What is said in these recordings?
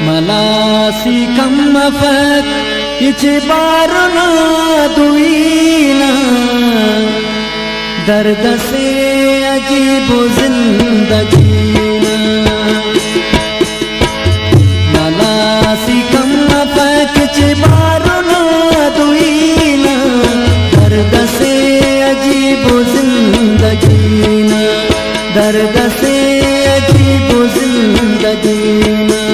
मलासी कम फत इचे बारना दुईना दर्द से अजीब जिंदगीना मलासी कम फत इचे बारना दुईना दर्द से अजीब जिंदगीना दर्द से अजीब जिंदगीना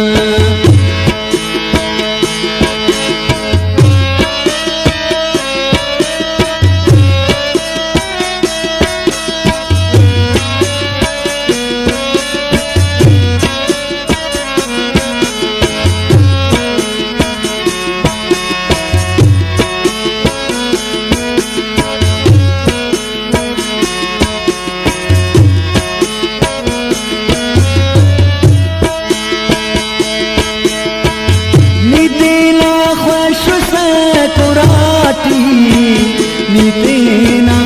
नीतेना खुश सकुराटी नीतेना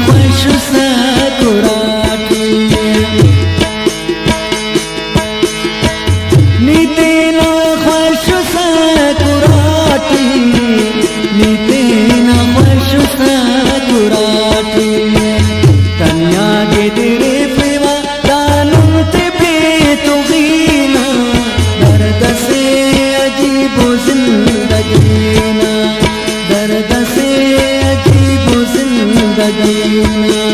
खुश सकुराटी नीतेना खुश सकुराटी तन्या के तेरे प्रेमा दानुं ते बेतुगीना दर्द से अजीब जिंदगीना दर्द से अजीब जिंदगीना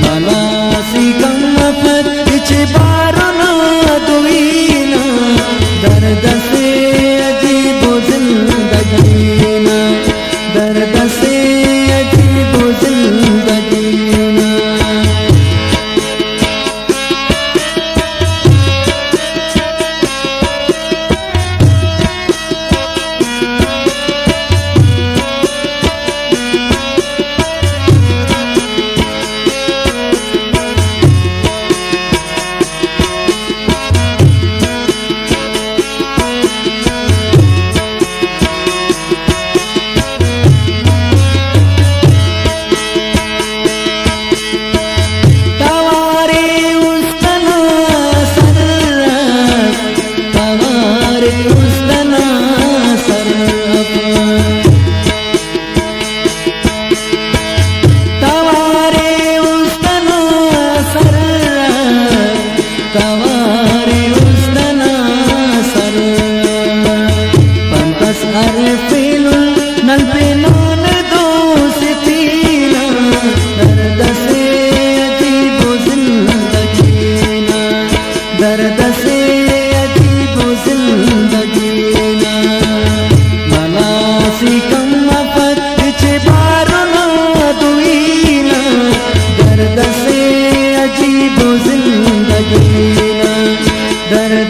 मलासी कम फत इचे बारना दुईना दर्द से अजीब जिंदगीना दर्द से अजीब जिंदगीना दर्द से अजीब जिंदगीना मलासी कम फत इचे बारना दुईना दर्द से अजीब जिंदगीना दर्द